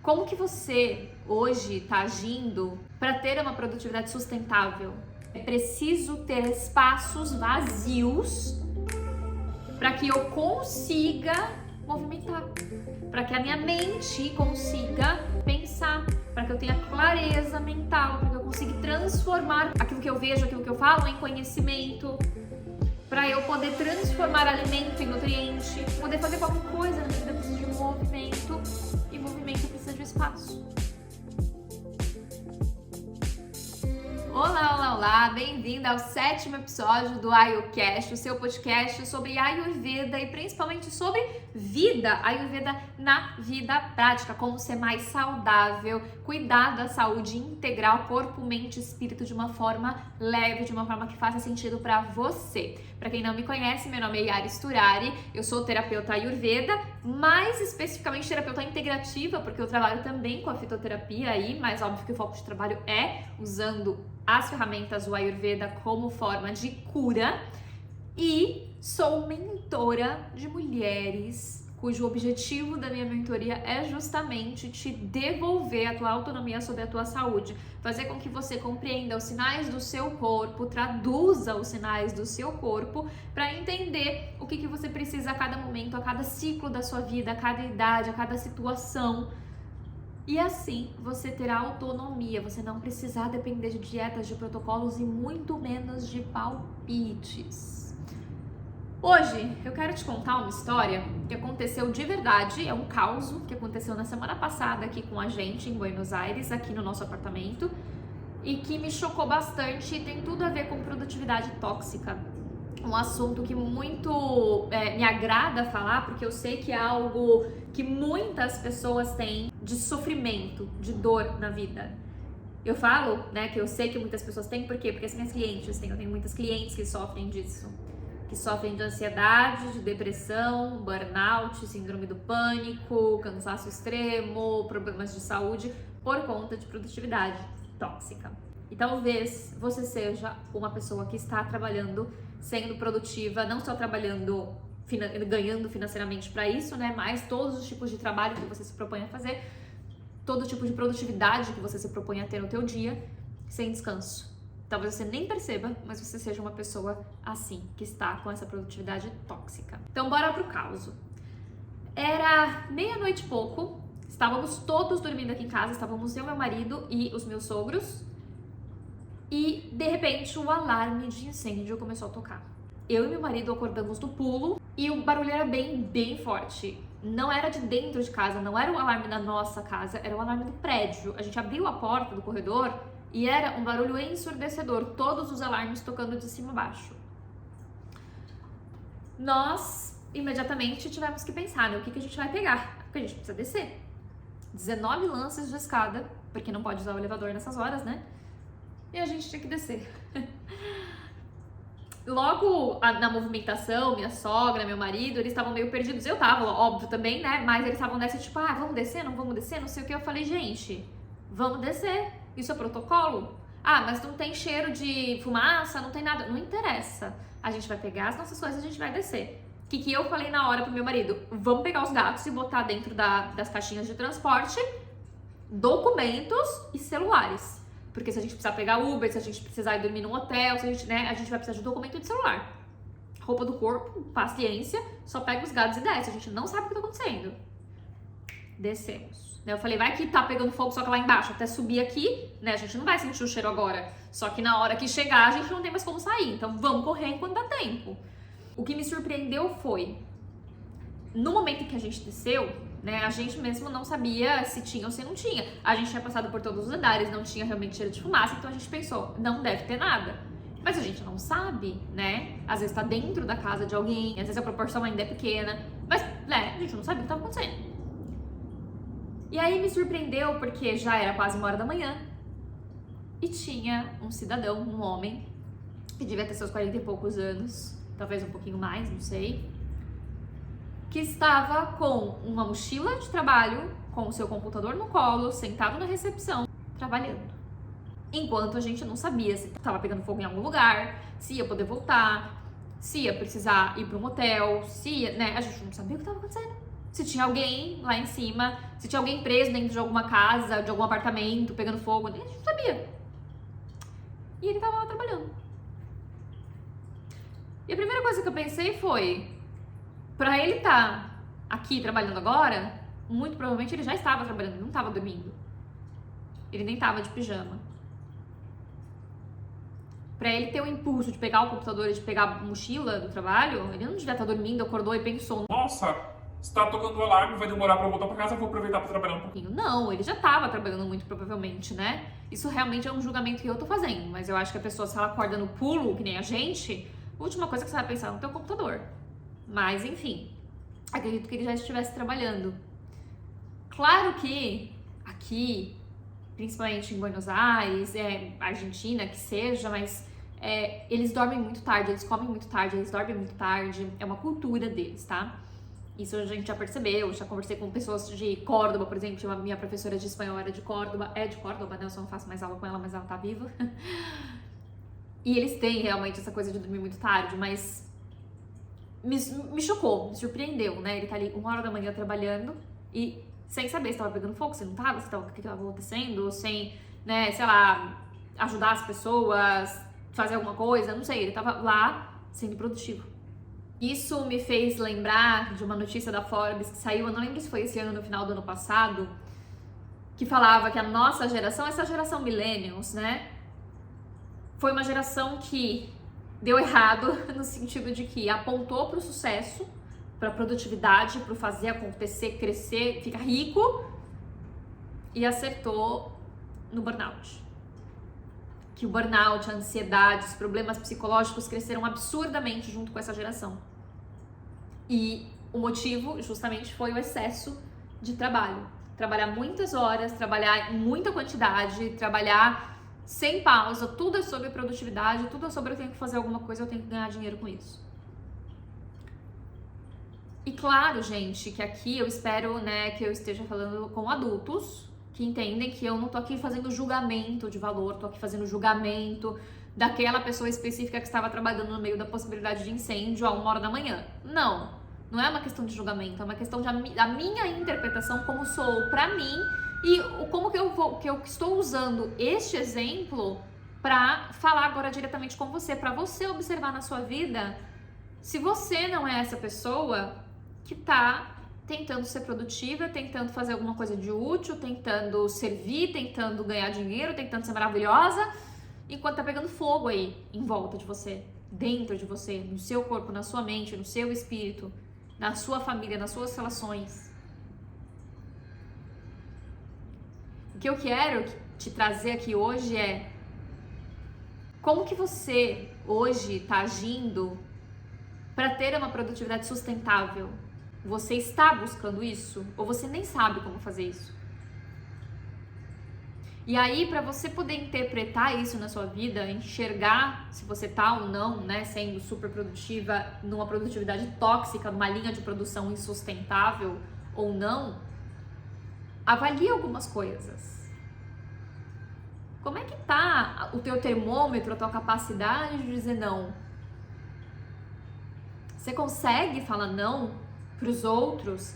Como que você hoje está agindo para ter uma produtividade sustentável? É preciso ter espaços vazios para que eu consiga movimentar, para que a minha mente consiga pensar, para que eu tenha clareza mental, para que eu consiga transformar aquilo que eu vejo, aquilo que eu falo em conhecimento, para eu poder transformar alimento em nutriente, poder fazer qualquer coisa na minha vida. Eu preciso de movimento, e movimento precisa de espaço. Olá, olá, olá! Bem-vinda ao 7º episódio do Ayurcast, o seu podcast sobre Ayurveda e principalmente sobre vida, Ayurveda na vida prática, como ser mais saudável, cuidar da saúde integral, corpo, mente e espírito de uma forma leve, de uma forma que faça sentido para você. Para quem não me conhece, meu nome é Yara Sturari, eu sou terapeuta Ayurveda, mais especificamente terapeuta integrativa, porque eu trabalho também com a fitoterapia aí, mas óbvio que o foco de trabalho é usando as ferramentas do Ayurveda como forma de cura, e sou mentora de mulheres cujo objetivo da minha mentoria é justamente te devolver a tua autonomia sobre a tua saúde, fazer com que você compreenda os sinais do seu corpo, traduza os sinais do seu corpo para entender o que você precisa a cada momento, a cada ciclo da sua vida, a cada idade, a cada situação. E assim você terá autonomia, você não precisar depender de dietas, de protocolos e muito menos de palpites. Hoje eu quero te contar uma história que aconteceu de verdade, é um caos que aconteceu na semana passada aqui com a gente em Buenos Aires, aqui no nosso apartamento, e que me chocou bastante e tem tudo a ver com produtividade tóxica. Um assunto que muito me agrada falar, porque eu sei que é algo que muitas pessoas têm de sofrimento, de dor na vida. Eu falo, que eu sei que muitas pessoas têm, por quê? Porque as minhas clientes têm, eu tenho muitas clientes que sofrem disso, que sofrem de ansiedade, de depressão, burnout, síndrome do pânico, cansaço extremo, problemas de saúde por conta de produtividade tóxica. E talvez você seja uma pessoa que está trabalhando, sendo produtiva, não só trabalhando, ganhando financeiramente para isso, mas todos os tipos de trabalho que você se propõe a fazer, todo tipo de produtividade que você se propõe a ter no teu dia, sem descanso. Talvez você nem perceba, mas você seja uma pessoa assim, que está com essa produtividade tóxica. Então bora pro caos. Era meia-noite e pouco, estávamos todos dormindo aqui em casa, estávamos eu, meu marido e os meus sogros, e de repente o alarme de incêndio começou a tocar. Eu e meu marido acordamos do pulo e o barulho era bem forte. Não era de dentro de casa, não era o alarme da nossa casa, era o alarme do prédio. A gente abriu a porta do corredor e era um barulho ensurdecedor, todos os alarmes tocando de cima a baixo. Nós imediatamente tivemos que pensar, o que a gente vai pegar? Porque a gente precisa descer. 19 lances de escada, porque não pode usar o elevador nessas horas, E a gente tinha que descer. Logo na movimentação, minha sogra, meu marido, eles estavam meio perdidos. Eu tava, óbvio, também, Mas eles estavam nessa, tipo, vamos descer, não vamos descer, não sei o que. Eu falei, gente, vamos descer. Isso é protocolo? Mas não tem cheiro de fumaça, não tem nada. Não interessa. A gente vai pegar as nossas coisas e a gente vai descer. O que eu falei na hora pro meu marido? Vamos pegar os gatos e botar dentro das caixinhas de transporte documentos e celulares. Porque se a gente precisar pegar Uber, se a gente precisar ir dormir num hotel, se a gente, a gente vai precisar de documento de celular. Roupa do corpo, paciência, só pega os gatos e desce. A gente não sabe o que tá acontecendo. Descemos. Eu falei, vai que tá pegando fogo, só que lá embaixo, até subir aqui, a gente não vai sentir o cheiro agora. Só que na hora que chegar, a gente não tem mais como sair. Então vamos correr enquanto dá tempo. O que me surpreendeu foi, no momento em que a gente desceu, a gente mesmo não sabia se tinha ou se não tinha. A gente tinha passado por todos os andares, não tinha realmente cheiro de fumaça, então a gente pensou, não deve ter nada. Mas a gente não sabe, Às vezes tá dentro da casa de alguém, às vezes a proporção ainda é pequena, mas, a gente não sabia o que estava acontecendo. E aí me surpreendeu porque já era quase 1h da manhã e tinha um cidadão, um homem, que devia ter seus 40 e poucos anos, talvez um pouquinho mais, não sei, que estava com uma mochila de trabalho, com o seu computador no colo, sentado na recepção, trabalhando. Enquanto a gente não sabia se estava pegando fogo em algum lugar, se ia poder voltar, se ia precisar ir para um hotel, se ia, a gente não sabia o que estava acontecendo. se tinha alguém lá em cima, se tinha alguém preso dentro de alguma casa, de algum apartamento, pegando fogo, a gente não sabia. E ele tava lá trabalhando. E a primeira coisa que eu pensei foi, pra ele estar aqui trabalhando agora, muito provavelmente ele já estava trabalhando, ele não estava dormindo. Ele nem estava de pijama. Pra ele ter o impulso de pegar o computador e de pegar a mochila do trabalho, ele não devia estar dormindo, acordou e pensou: nossa, está tocando o alarme, vai demorar pra eu voltar pra casa, eu vou aproveitar pra trabalhar um pouquinho. não, ele já estava trabalhando muito provavelmente, né? Isso realmente é um julgamento que eu tô fazendo, mas eu acho que a pessoa, se ela acorda no pulo, que nem a gente, a última coisa que você vai pensar é no teu computador. Mas, enfim, acredito que ele já estivesse trabalhando. Claro que aqui, principalmente em Buenos Aires, Argentina, que seja, mas eles dormem muito tarde, eles comem muito tarde, eles dormem muito tarde, é uma cultura deles, tá? Isso a gente já percebeu, já conversei com pessoas de Córdoba, por exemplo, a minha professora de espanhol era de Córdoba, né? Eu só não faço mais aula com ela, mas ela tá viva. E eles têm realmente essa coisa de dormir muito tarde, mas me chocou, me surpreendeu, né? Ele tá ali 1h da manhã trabalhando e sem saber se tava pegando fogo, se não tava, se tava, o que tava acontecendo, sem, né, sei lá, ajudar as pessoas, fazer alguma coisa, não sei, ele tava lá sendo produtivo. Isso me fez lembrar de uma notícia da Forbes que saiu, eu não lembro se foi esse ano, no final do ano passado, que falava que a nossa geração, essa geração millennials, né, foi uma geração que deu errado no sentido de que apontou para o sucesso, para a produtividade, para o fazer acontecer, crescer, ficar rico, e acertou no burnout. Que o burnout, a ansiedade, os problemas psicológicos cresceram absurdamente junto com essa geração. E o motivo justamente foi o excesso de trabalho. Trabalhar muitas horas, trabalhar em muita quantidade, trabalhar sem pausa, tudo é sobre produtividade, tudo é sobre eu tenho que fazer alguma coisa, eu tenho que ganhar dinheiro com isso. E claro, gente, que aqui eu espero, né, que eu esteja falando com adultos que entendem que eu não tô aqui fazendo julgamento de valor, tô aqui fazendo julgamento daquela pessoa específica que estava trabalhando no meio da possibilidade de incêndio a 1h da manhã. Não é uma questão de julgamento, é uma questão da minha interpretação como sou pra mim e como que eu estou usando este exemplo pra falar agora diretamente com você, pra você observar na sua vida se você não é essa pessoa que tá tentando ser produtiva, tentando fazer alguma coisa de útil, tentando servir, tentando ganhar dinheiro, tentando ser maravilhosa, enquanto tá pegando fogo aí em volta de você, dentro de você, no seu corpo, na sua mente, no seu espírito, na sua família, nas suas relações. O que eu quero te trazer aqui hoje é como que você hoje tá agindo para ter uma produtividade sustentável. Você está buscando isso? Ou você nem sabe como fazer isso? E aí, para você poder interpretar isso na sua vida, enxergar se você tá ou não, né, sendo super produtiva, numa produtividade tóxica, numa linha de produção insustentável ou não, avalie algumas coisas. Como é que tá o teu termômetro, a tua capacidade de dizer não? Você consegue falar não para os outros,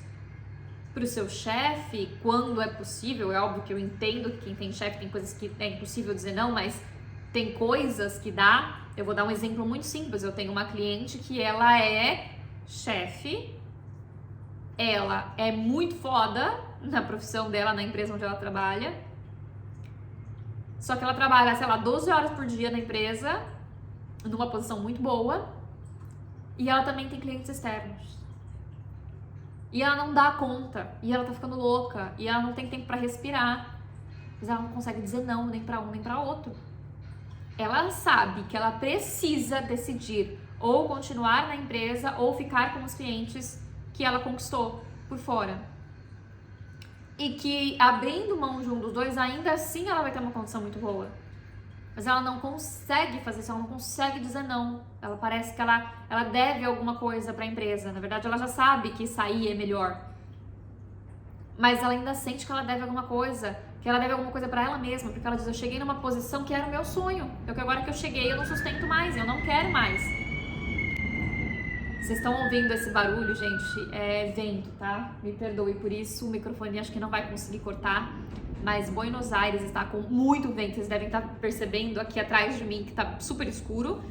para o seu chefe, quando é possível? É óbvio que eu entendo que quem tem chefe tem coisas que é impossível dizer não, mas tem coisas que dá. Eu vou dar um exemplo muito simples. Eu tenho uma cliente que ela é chefe, ela é muito foda na profissão dela, na empresa onde ela trabalha, só que ela trabalha, sei lá, 12 horas por dia na empresa, numa posição muito boa, e ela também tem clientes externos. E ela não dá conta, e ela tá ficando louca, e ela não tem tempo pra respirar, mas ela não consegue dizer não, nem pra um, nem pra outro. Ela sabe que ela precisa decidir ou continuar na empresa ou ficar com os clientes que ela conquistou por fora. E que abrindo mão de um dos dois, ainda assim ela vai ter uma condição muito boa. Mas ela não consegue fazer isso, ela não consegue dizer não. Ela parece que ela deve alguma coisa para a empresa. Na verdade, ela já sabe que sair é melhor. Mas ela ainda sente que ela deve alguma coisa, que ela deve alguma coisa para ela mesma, porque ela diz, eu cheguei numa posição que era o meu sonho. Que agora que eu cheguei, eu não sustento mais, eu não quero mais. Vocês estão ouvindo esse barulho, gente? É vento, tá? Me perdoe por isso, o microfone acho que não vai conseguir cortar, mas Buenos Aires está com muito vento, vocês devem estar percebendo aqui atrás de mim que tá super escuro,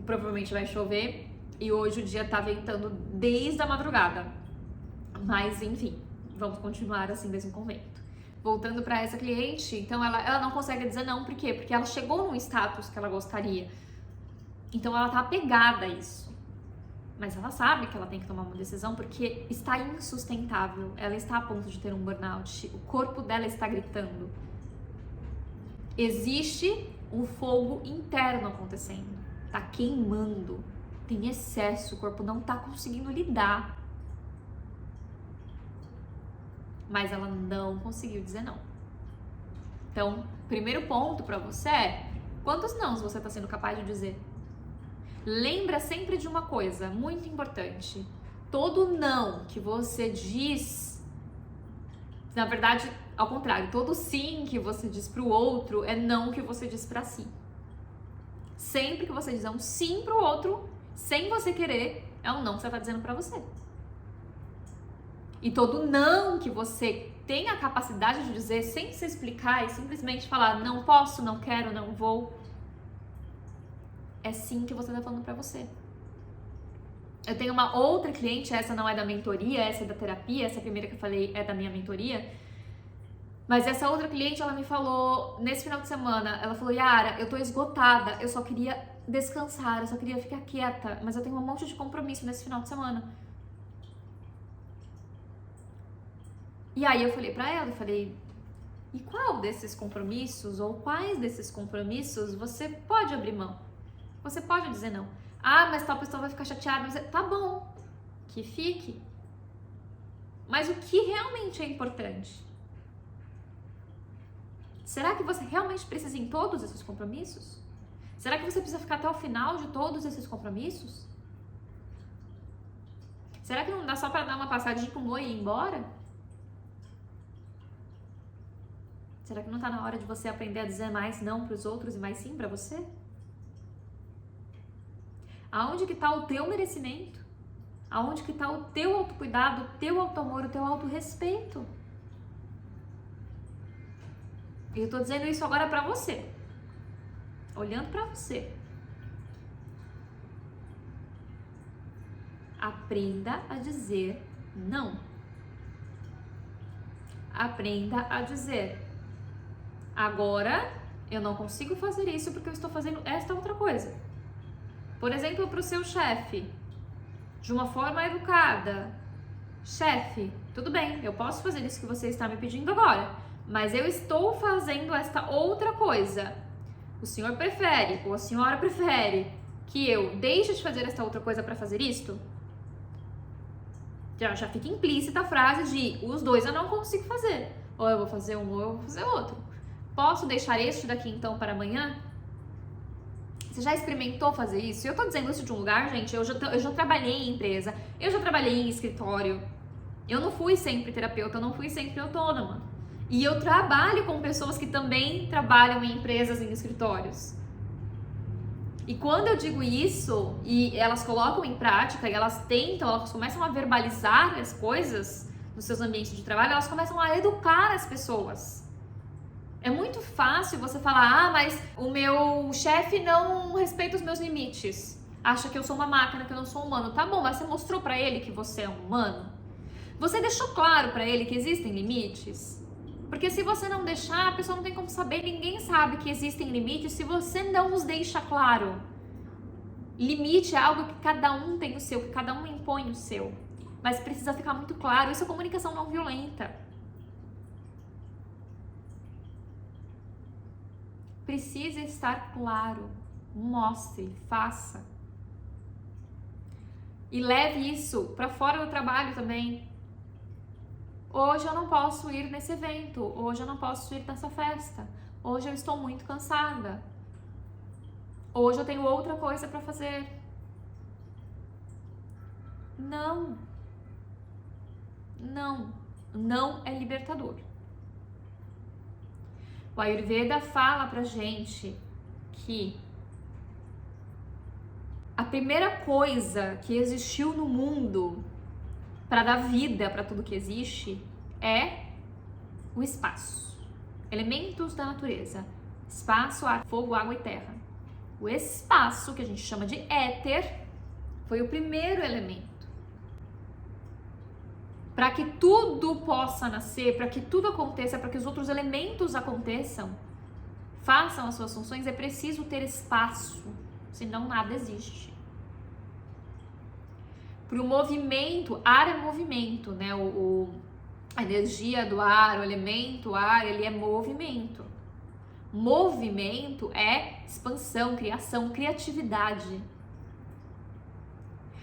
provavelmente vai chover, e hoje o dia tá ventando desde a madrugada, mas enfim, vamos continuar assim mesmo com vento. Voltando para essa cliente, então ela não consegue dizer não, por quê? Porque ela chegou num status que ela gostaria, então ela tá apegada a isso. Mas ela sabe que ela tem que tomar uma decisão porque está insustentável. Ela está a ponto de ter um burnout. O corpo dela está gritando. Existe um fogo interno acontecendo. Tá queimando. Tem excesso. O corpo não tá conseguindo lidar. Mas ela não conseguiu dizer não. Então, primeiro ponto para você é: quantos nãos você está sendo capaz de dizer? Lembra sempre de uma coisa muito importante. Todo não que você diz, na verdade, ao contrário, todo sim que você diz pro outro é não que você diz pra si. Sempre que você diz um sim pro outro, sem você querer, é um não que você tá dizendo pra você. E todo não que você tem a capacidade de dizer sem se explicar e simplesmente falar não posso, não quero, não vou, é sim que você tá falando pra você. Eu tenho uma outra cliente, essa não é da mentoria, essa é da terapia, essa primeira que eu falei é da minha mentoria, mas essa outra cliente, ela me falou, nesse final de semana, ela falou: Yara, eu tô esgotada, eu só queria descansar, eu só queria ficar quieta, mas eu tenho um monte de compromisso nesse final de semana. E aí eu falei pra ela, e qual desses compromissos, ou quais desses compromissos você pode abrir mão? Você pode dizer não. Ah, mas tal pessoa vai ficar chateada. Mas tá bom, que fique. Mas o que realmente é importante? Será que você realmente precisa em todos esses compromissos? Será que você precisa ficar até o final de todos esses compromissos? Será que não dá só para dar uma passadinha com o oi e ir embora? Será que não tá na hora de você aprender a dizer mais não para os outros e mais sim para você? Aonde que tá o teu merecimento? Aonde que tá o teu autocuidado, o teu autoamor, o teu autorrespeito? E eu tô dizendo isso agora pra você. Olhando pra você. Aprenda a dizer não. Aprenda a dizer: agora eu não consigo fazer isso porque eu estou fazendo esta outra coisa. Por exemplo, para o seu chefe, de uma forma educada: chefe, tudo bem, eu posso fazer isso que você está me pedindo agora, mas eu estou fazendo esta outra coisa. O senhor prefere, ou a senhora prefere, que eu deixe de fazer esta outra coisa para fazer isto? Já fica implícita a frase de: os dois eu não consigo fazer. Ou eu vou fazer um, ou eu vou fazer outro. Posso deixar este daqui então para amanhã? Você já experimentou fazer isso? Eu tô dizendo isso de um lugar, gente, eu já trabalhei em empresa, eu já trabalhei em escritório, eu não fui sempre terapeuta, eu não fui sempre autônoma. E eu trabalho com pessoas que também trabalham em empresas, em escritórios. E quando eu digo isso, e elas colocam em prática, e elas começam a verbalizar as coisas nos seus ambientes de trabalho, elas começam a educar as pessoas. É muito fácil você falar: ah, mas o meu chefe não respeita os meus limites. Acha que eu sou uma máquina, que eu não sou humano. Tá bom, mas você mostrou pra ele que você é um humano? Você deixou claro pra ele que existem limites? Porque se você não deixar, a pessoa não tem como saber, ninguém sabe que existem limites se você não os deixa claro. Limite é algo que cada um tem o seu, que cada um impõe o seu. Mas precisa ficar muito claro, isso é comunicação não violenta. Precisa estar claro, mostre, faça. E leve isso para fora do trabalho também. Hoje eu não posso ir nesse evento, hoje eu não posso ir nessa festa, hoje eu estou muito cansada, hoje eu tenho outra coisa para fazer. Não. Não. Não é libertador. O Ayurveda fala pra gente que a primeira coisa que existiu no mundo para dar vida para tudo que existe é o espaço. Elementos da natureza: espaço, ar, fogo, água e terra. O espaço, que a gente chama de éter, foi o primeiro elemento. Para que tudo possa nascer, para que tudo aconteça, para que os outros elementos aconteçam, façam as suas funções, é preciso ter espaço, senão nada existe. Para o movimento, ar é movimento, né? A energia do ar, o elemento ar, ele é movimento. Movimento é expansão, criação, criatividade.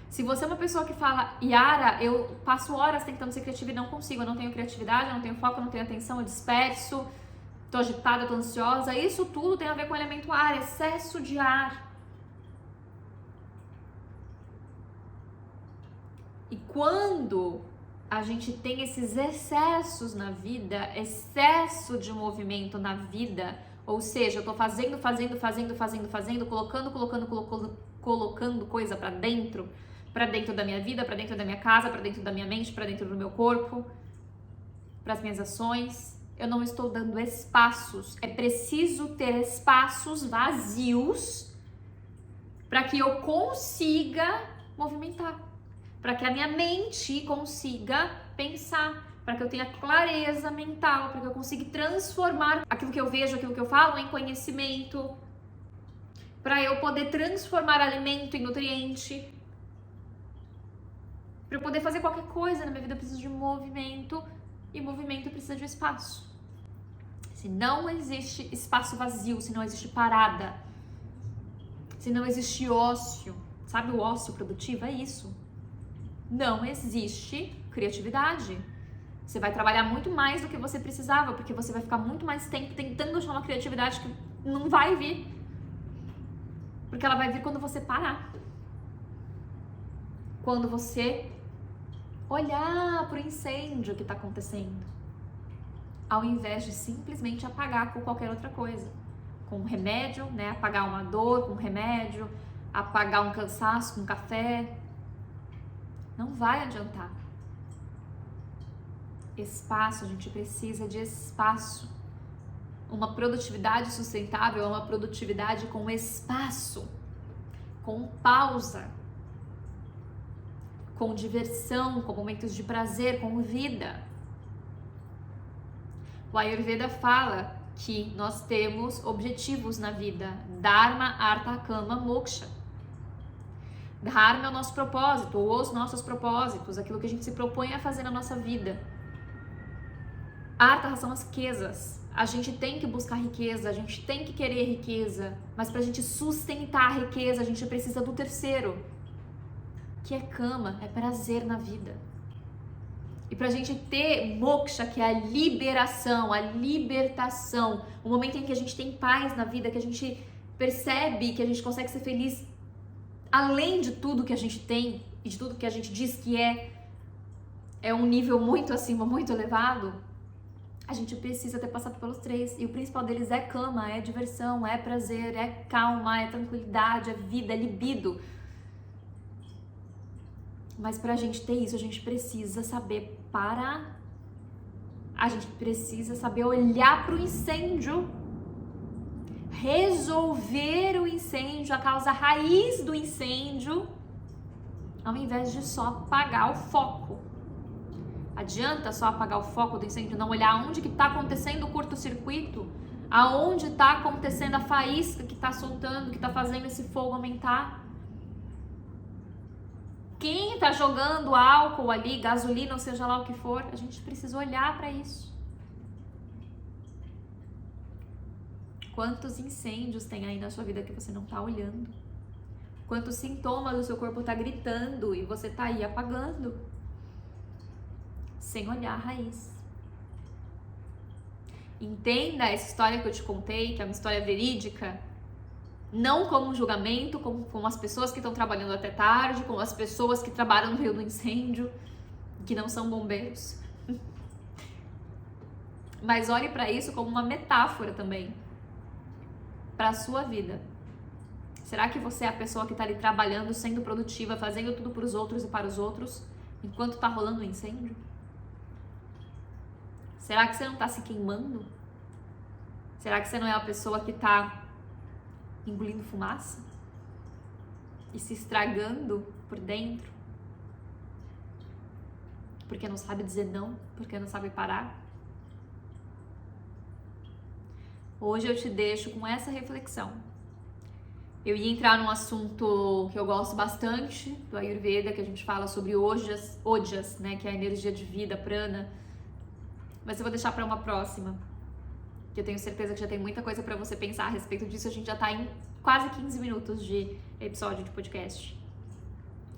Se você é uma pessoa que fala, Yara, eu passo horas tentando ser criativa e não consigo, eu não tenho criatividade, eu não tenho foco, eu não tenho atenção, eu disperso, tô agitada, tô ansiosa, isso tudo tem a ver com o elemento ar, excesso de ar. E quando a gente tem esses excessos na vida, excesso de movimento na vida, ou seja, eu tô fazendo, colocando coisa pra dentro da minha vida, pra dentro da minha casa, pra dentro da minha mente, pra dentro do meu corpo, pras minhas ações, eu não estou dando espaços. É preciso ter espaços vazios para que eu consiga movimentar, para que a minha mente consiga pensar, para que eu tenha clareza mental, para que eu consiga transformar aquilo que eu vejo, aquilo que eu falo em conhecimento, para eu poder transformar alimento em nutriente. Para eu poder fazer qualquer coisa na minha vida, eu preciso de movimento, e movimento precisa de espaço. Se não existe espaço vazio, se não existe parada, se não existe ócio, sabe o ócio produtivo? É isso. Não existe criatividade. Você vai trabalhar muito mais do que você precisava, porque você vai ficar muito mais tempo tentando achar uma criatividade que não vai vir. Porque ela vai vir quando você parar. Quando você olhar para o incêndio que está acontecendo, ao invés de simplesmente apagar com qualquer outra coisa. Com um remédio, né? Apagar uma dor com um remédio, apagar um cansaço com um café. Não vai adiantar. Espaço, a gente precisa de espaço. Uma produtividade sustentável é uma produtividade com espaço, com pausa, com diversão, com momentos de prazer, com vida. O Ayurveda fala que nós temos objetivos na vida: Dharma, Artha, Kama, Moksha. Dharma é o nosso propósito, ou os nossos propósitos, aquilo que a gente se propõe a fazer na nossa vida. Artha são as riquezas. A gente tem que buscar riqueza, a gente tem que querer riqueza, mas para a gente sustentar a riqueza, a gente precisa do terceiro, que é Kama, é prazer na vida. E pra gente ter moksha, que é a liberação, a libertação, o momento em que a gente tem paz na vida, que a gente percebe que a gente consegue ser feliz além de tudo que a gente tem e de tudo que a gente diz que é um nível muito acima, muito elevado, a gente precisa ter passado pelos três. E o principal deles é Kama, é diversão, é prazer, é calma, é tranquilidade, é vida, é libido. Mas pra gente ter isso, a gente precisa saber parar. A gente precisa saber olhar pro incêndio, resolver o incêndio, a causa raiz do incêndio, ao invés de só apagar o foco. Adianta só apagar o foco do incêndio, não olhar onde que tá acontecendo o curto-circuito, aonde tá acontecendo a faísca que tá soltando, que tá fazendo esse fogo aumentar. Quem tá jogando álcool ali, gasolina, ou seja lá o que for, a gente precisa olhar para isso. Quantos incêndios tem aí na sua vida que você não tá olhando? Quantos sintomas o seu corpo tá gritando e você tá aí apagando? Sem olhar a raiz. Entenda essa história que eu te contei, que é uma história verídica, não como um julgamento, como as pessoas que estão trabalhando até tarde, como as pessoas que trabalham no meio do incêndio, que não são bombeiros. Mas olhe para isso como uma metáfora também, para a sua vida. Será que você é a pessoa que está ali trabalhando, sendo produtiva, fazendo tudo para os outros e para os outros, enquanto está rolando um incêndio? Será que você não está se queimando? Será que você não é a pessoa que está engolindo fumaça? E se estragando por dentro? Porque não sabe dizer não? Porque não sabe parar? Hoje eu te deixo com essa reflexão. Eu ia entrar num assunto que eu gosto bastante, do Ayurveda, que a gente fala sobre Ojas, né, que é a energia de vida, prana. Mas eu vou deixar para uma próxima, que eu tenho certeza que já tem muita coisa para você pensar a respeito disso. A gente já tá em quase 15 minutos de episódio de podcast.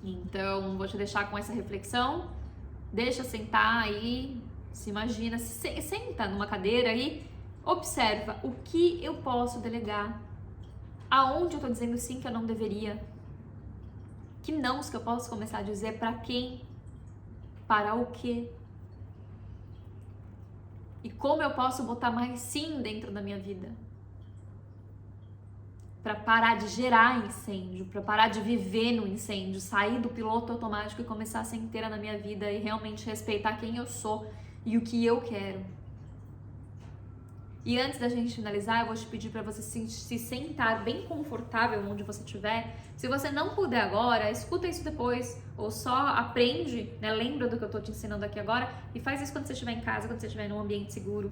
Então, vou te deixar com essa reflexão. Deixa sentar aí, se imagina, senta numa cadeira aí, observa o que eu posso delegar, aonde eu tô dizendo sim que eu não deveria, que nãos que eu posso começar a dizer, para quem, para o quê. E como eu posso botar mais sim dentro da minha vida? Para parar de gerar incêndio, para parar de viver no incêndio, sair do piloto automático e começar a ser inteira na minha vida e realmente respeitar quem eu sou e o que eu quero. E antes da gente finalizar, eu vou te pedir para você se sentar bem confortável onde você estiver. Se você não puder agora, escuta isso depois, ou só aprende, né? Lembra do que eu tô te ensinando aqui agora e faz isso quando você estiver em casa, quando você estiver num ambiente seguro.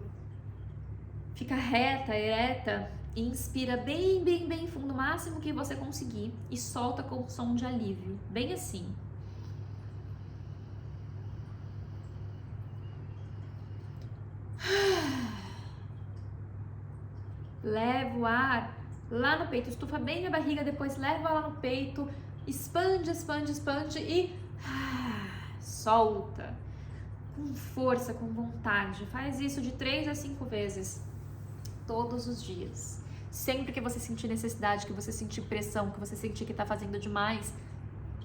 Fica reta, ereta, inspira bem, bem, bem fundo, o máximo que você conseguir e solta com som de alívio, bem assim. Leva o ar lá no peito, estufa bem a barriga, depois leva lá no peito, expande, expande, expande e solta. Com força, com vontade. Faz isso de 3 a 5 vezes, todos os dias. Sempre que você sentir necessidade, que você sentir pressão, que você sentir que tá fazendo demais,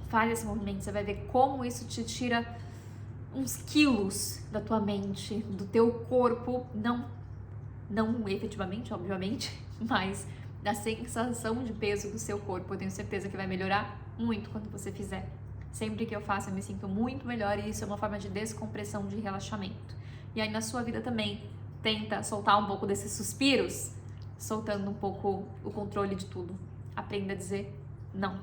faz esse movimento. Você vai ver como isso te tira uns quilos da tua mente, do teu corpo, não efetivamente, obviamente, mas da sensação de peso do seu corpo. Eu tenho certeza que vai melhorar muito quando você fizer. Sempre que eu faço, eu me sinto muito melhor e isso é uma forma de descompressão, de relaxamento. E aí na sua vida também, tenta soltar um pouco desses suspiros, soltando um pouco o controle de tudo. Aprenda a dizer não,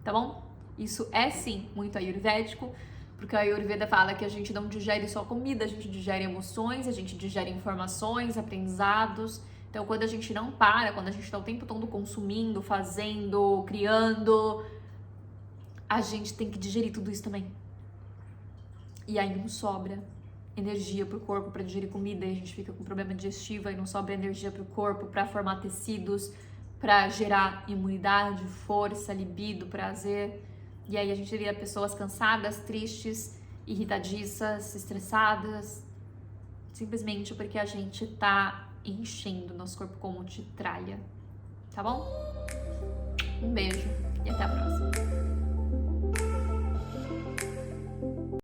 tá bom? Isso é sim muito ayurvédico, porque a Ayurveda fala que a gente não digere só comida, a gente digere emoções, a gente digere informações, aprendizados. Então, quando a gente não para, quando a gente está o tempo todo consumindo, fazendo, criando, a gente tem que digerir tudo isso também. E aí não sobra energia pro corpo para digerir comida, e a gente fica com problema digestivo, e não sobra energia pro corpo para formar tecidos, para gerar imunidade, força, libido, prazer. E aí a gente vira pessoas cansadas, tristes, irritadiças, estressadas, simplesmente porque a gente tá enchendo nosso corpo como de tralha, tá bom? Um beijo e até a próxima.